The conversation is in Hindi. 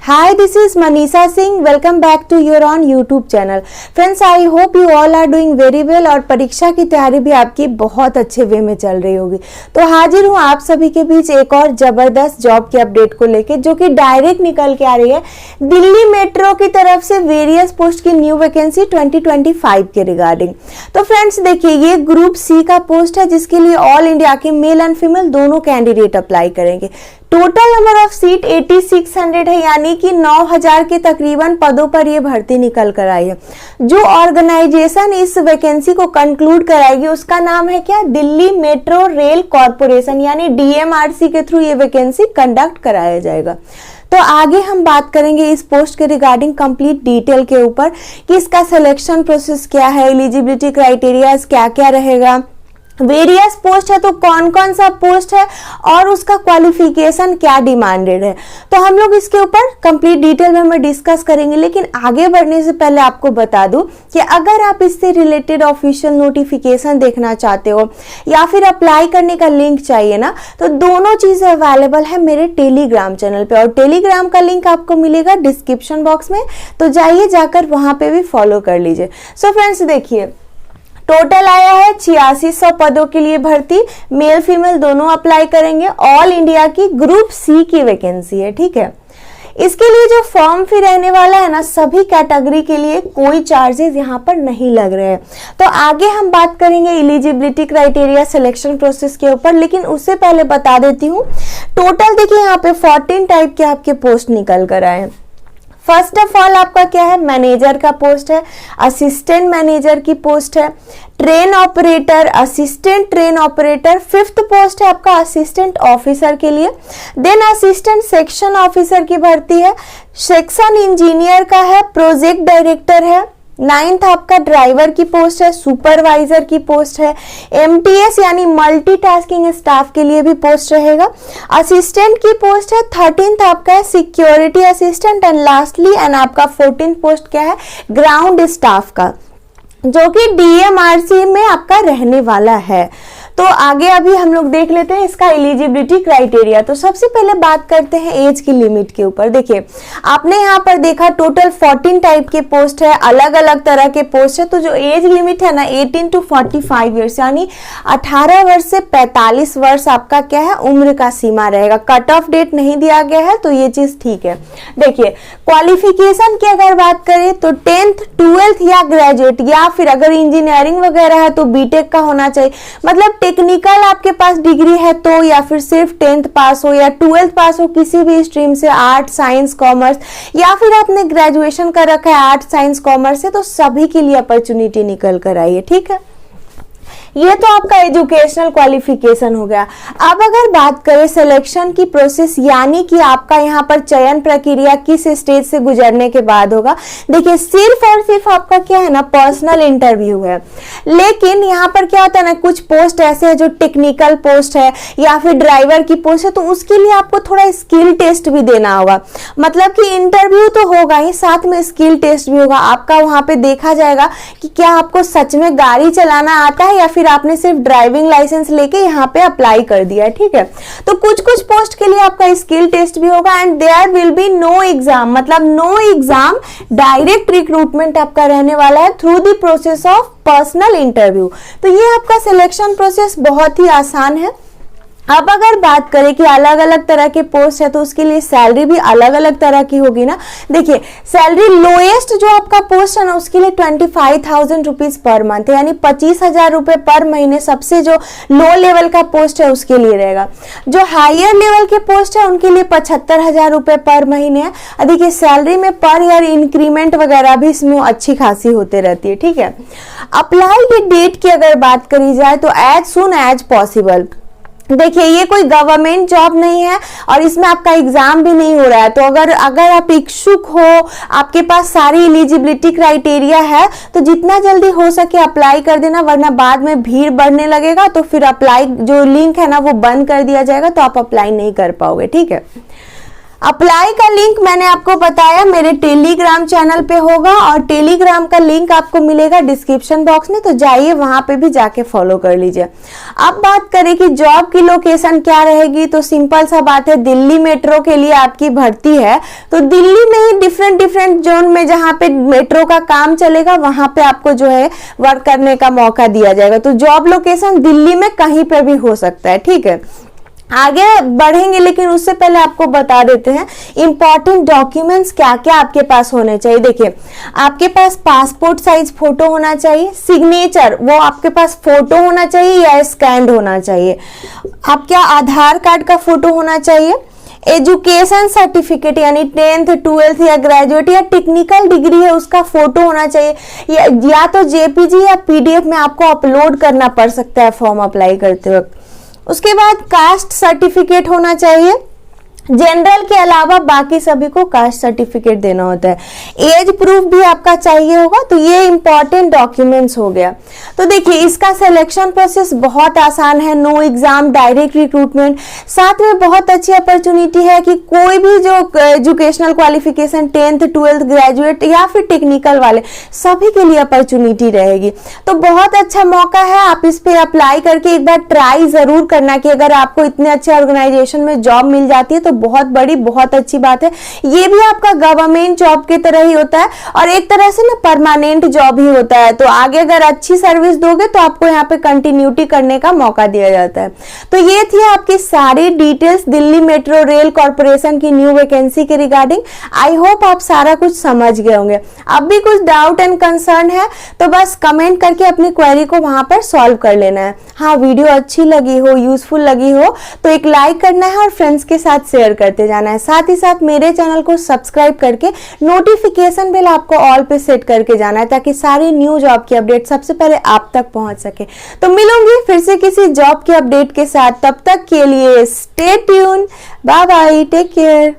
Hi, this is Manisha Singh. Welcome back to your on YouTube channel. Friends, I hope you all are doing very well और परीक्षा की तैयारी भी आपकी बहुत अच्छे वे में चल रही होगी। तो हाजिर हूँ आप सभी के बीच एक और जबरदस्त जॉब के अपडेट को लेके, जो कि डायरेक्ट निकल के आ रही है दिल्ली मेट्रो की तरफ से वेरियस पोस्ट की न्यू वैकेंसी 2025 के रिगार्डिंग। तो फ्रेंड्स देखिए, ये ग्रुप सी का पोस्ट है जिसके लिए ऑल इंडिया के मेल एंड फीमेल दोनों कैंडिडेट अप्लाई करेंगे। टोटल नंबर ऑफ सीट 8600 है, यानी कि 9000 के तकरीबन पदों पर ये भर्ती निकल कर आई है। जो ऑर्गेनाइजेशन इस वैकेंसी को कंक्लूड कराएगी उसका नाम है क्या? दिल्ली मेट्रो रेल कॉर्पोरेशन, यानी डीएमआरसी के थ्रू ये वैकेंसी कंडक्ट कराया जाएगा। तो आगे हम बात करेंगे इस पोस्ट के रिगार्डिंग कंप्लीट डिटेल के ऊपर कि इसका सिलेक्शन प्रोसेस क्या है, एलिजिबिलिटी क्राइटेरियाज क्या क्या रहेगा, वेरियस पोस्ट है तो कौन कौन सा पोस्ट है और उसका क्वालिफिकेशन क्या डिमांडेड है। तो हम लोग इसके ऊपर कंप्लीट डिटेल में हम डिस्कस करेंगे। लेकिन आगे बढ़ने से पहले आपको बता दूं कि अगर आप इससे रिलेटेड ऑफिशियल नोटिफिकेशन देखना चाहते हो या फिर अप्लाई करने का लिंक चाहिए ना, तो दोनों चीजें अवेलेबल है मेरे टेलीग्राम चैनल पे, और टेलीग्राम का लिंक आपको मिलेगा डिस्क्रिप्शन बॉक्स में, तो जाइए जाकर वहां पे भी फॉलो कर लीजिए। सो फ्रेंड्स देखिए, टोटल आया है 8600 पदों के लिए भर्ती, मेल फीमेल दोनों अप्लाई करेंगे। ऑल इंडिया की ग्रुप सी की वैकेंसी है, ठीक है। इसके लिए जो फॉर्म फी रहने वाला है ना, सभी कैटेगरी के लिए कोई चार्जेस यहाँ पर नहीं लग रहे हैं। तो आगे हम बात करेंगे एलिजिबिलिटी क्राइटेरिया सिलेक्शन प्रोसेस के ऊपर, लेकिन उससे पहले बता देती हूँ टोटल देखिए यहाँ पे 14 टाइप के आपके पोस्ट निकल कर आए हैं। फर्स्ट ऑफ ऑल आपका क्या है? मैनेजर का पोस्ट है, असिस्टेंट मैनेजर की पोस्ट है, train operator, assistant train operator. Fifth post है आपका असिस्टेंट ऑफिसर के लिए। देन असिस्टेंट सेक्शन ऑफिसर की भर्ती है, सेक्शन इंजीनियर का है, प्रोजेक्ट डायरेक्टर है। नाइन्थ आपका ड्राइवर की पोस्ट है, सुपरवाइजर की पोस्ट है, एमटीएस यानी मल्टीटास्किंग स्टाफ के लिए भी पोस्ट रहेगा। असिस्टेंट की पोस्ट है। 13th आपका है security assistant, and lastly and आपका 14th पोस्ट क्या है? ग्राउंड स्टाफ का, जो कि डीएमआरसी में आपका रहने वाला है। तो आगे अभी हम लोग देख लेते हैं इसका एलिजिबिलिटी क्राइटेरिया। तो सबसे पहले बात करते हैं एज की लिमिट के ऊपर। देखिए, आपने यहाँ पर देखा टोटल 14 टाइप के पोस्ट है, अलग अलग तरह के पोस्ट है। तो जो एज लिमिट है ना 18 to 45 ईयर्स, यानी 18 वर्ष से 45 वर्ष आपका क्या है? उम्र का सीमा रहेगा। कट ऑफ डेट नहीं दिया गया है, तो ये चीज ठीक है। देखिए, क्वालिफिकेशन की अगर बात करें तो 10th 12th या ग्रेजुएट, या फिर अगर इंजीनियरिंग वगैरह है तो बीटेक का होना चाहिए। मतलब टेक्निकल आपके पास डिग्री है तो, या फिर सिर्फ 10th पास हो या 12th पास हो किसी भी स्ट्रीम से, आर्ट साइंस कॉमर्स, या फिर आपने ग्रेजुएशन कर रखा है आर्ट साइंस कॉमर्स से, तो सभी के लिए अपॉर्चुनिटी निकल कर आई है, ठीक है। ये तो आपका एजुकेशनल क्वालिफिकेशन हो गया। अब अगर बात करें सिलेक्शन की प्रोसेस, यानी कि आपका यहाँ पर चयन प्रक्रिया किस स्टेज से गुजरने के बाद होगा। देखिए, सिर्फ और सिर्फ आपका क्या है ना, पर्सनल इंटरव्यू है। लेकिन यहाँ पर क्या होता है ना, कुछ पोस्ट ऐसे है जो टेक्निकल पोस्ट है या फिर ड्राइवर की पोस्ट है, तो उसके लिए आपको थोड़ा स्किल टेस्ट भी देना होगा। मतलब कि इंटरव्यू तो होगा ही, साथ में स्किल टेस्ट भी होगा। आपका वहां पे देखा जाएगा कि क्या आपको सच में गाड़ी चलाना आता है या फिर आपने सिर्फ ड्राइविंग लाइसेंस लेके यहाँ पे अप्लाई कर दिया है, ठीक है। तो कुछ कुछ पोस्ट के लिए आपका स्किल टेस्ट भी होगा, and there will be no exam, मतलब नो एग्जाम, डायरेक्ट रिक्रूटमेंट आपका रहने वाला है through the process of personal interview. तो ये आपका सिलेक्शन प्रोसेस बहुत ही आसान है। अब अगर बात करें कि अलग अलग तरह के पोस्ट है तो उसके लिए सैलरी भी अलग अलग तरह की होगी ना। देखिए, सैलरी लोएस्ट जो आपका पोस्ट है ना उसके लिए 25,000 रुपीज पर मंथ, यानी 25,000 रुपए पर महीने सबसे जो लो लेवल का पोस्ट है उसके लिए रहेगा। जो हायर लेवल के पोस्ट है उनके लिए 75,000 रुपए पर महीने है। देखिए, सैलरी में पर ईयर इंक्रीमेंट वगैरह भी इसमें अच्छी खासी होते रहती है, ठीक है। अप्लाई की डेट की अगर बात करी जाए तो एज सुन एज पॉसिबल। देखिए, ये कोई गवर्नमेंट जॉब नहीं है और इसमें आपका एग्जाम भी नहीं हो रहा है। तो अगर आप इच्छुक हो, आपके पास सारी एलिजिबिलिटी क्राइटेरिया है, तो जितना जल्दी हो सके अप्लाई कर देना, वरना बाद में भीड़ बढ़ने लगेगा तो फिर अप्लाई जो लिंक है ना वो बंद कर दिया जाएगा, तो आप अप्लाई नहीं कर पाओगे, ठीक है। अप्लाई का लिंक मैंने आपको बताया मेरे टेलीग्राम चैनल पे होगा और टेलीग्राम का लिंक आपको मिलेगा डिस्क्रिप्शन बॉक्स में, तो जाइए वहां पे भी जाके फॉलो कर लीजिए। अब बात करें कि जॉब की लोकेशन क्या रहेगी, तो सिंपल सा बात है, दिल्ली मेट्रो के लिए आपकी भर्ती है, तो दिल्ली में ही डिफरेंट डिफरेंट जोन में जहां पे मेट्रो का काम चलेगा वहां पे आपको जो है वर्क करने का मौका दिया जाएगा। तो जॉब लोकेशन दिल्ली में कहीं पे भी हो सकता है, ठीक है। आगे बढ़ेंगे लेकिन उससे पहले आपको बता देते हैं इंपॉर्टेंट डॉक्यूमेंट्स क्या क्या आपके पास होने चाहिए। देखिए, आपके पास पासपोर्ट साइज फोटो होना चाहिए, सिग्नेचर वो आपके पास फोटो होना चाहिए या स्कैन्ड होना चाहिए, आपका आधार कार्ड का फोटो होना चाहिए, एजुकेशन सर्टिफिकेट यानी 10th 12th या ग्रेजुएट या टेक्निकल डिग्री है उसका फोटो होना चाहिए, या तो जेपीजी या पीडीएफ में आपको अपलोड करना पड़ सकता है फॉर्म अप्लाई करते वक्त। उसके बाद कास्ट सर्टिफिकेट होना चाहिए, जनरल के अलावा बाकी सभी को कास्ट सर्टिफिकेट देना होता है। एज प्रूफ भी आपका चाहिए होगा, तो ये इंपॉर्टेंट डॉक्यूमेंट्स हो गया। तो देखिए, इसका सिलेक्शन प्रोसेस बहुत आसान है, नो एग्जाम, डायरेक्ट रिक्रूटमेंट। साथ में बहुत अच्छी अपॉर्चुनिटी है कि कोई भी जो educational qualification 10th 12th graduate या फिर टेक्निकल वाले सभी के लिए अपॉर्चुनिटी रहेगी। तो बहुत अच्छा मौका है, आप इस पे अप्लाई करके एक बार ट्राई जरूर करना कि अगर आपको इतने अच्छे ऑर्गेनाइजेशन में जॉब मिल जाती है तो बहुत बड़ी बहुत अच्छी बात है। ये भी आपका गवर्नमेंट जॉब की तरह ही होता है और एक तरह से ना परमानेंट जॉब ही होता है। तो आगे अगर अच्छी सर्विस दोगे तो आपको यहाँ पे कंटिन्यूटी करने का मौका दिया जाता है। तो ये थी आपकी सारी details Delhi metro rail corporation की न्यू वैकेंसी के रिगार्डिंग। आई होप आप सारा कुछ समझ गए होंगे। अब भी कुछ डाउट एंड कंसर्न है तो बस कमेंट करके अपनी क्वेरी को वहां पर सॉल्व कर लेना है। हाँ, वीडियो अच्छी लगी हो, यूजफुल लगी हो तो एक लाइक करना है और फ्रेंड्स के साथ शेयर करते जाना है। साथ ही साथ मेरे चैनल को सब्सक्राइब करके नोटिफिकेशन बेल आपको ऑल पे सेट करके जाना है ताकि सारी न्यू जॉब की अपडेट सबसे पहले आप तक पहुंच सके। तो मिलूंगी फिर से किसी जॉब की अपडेट के साथ, तब तक के लिए stay tune, bye bye, take care.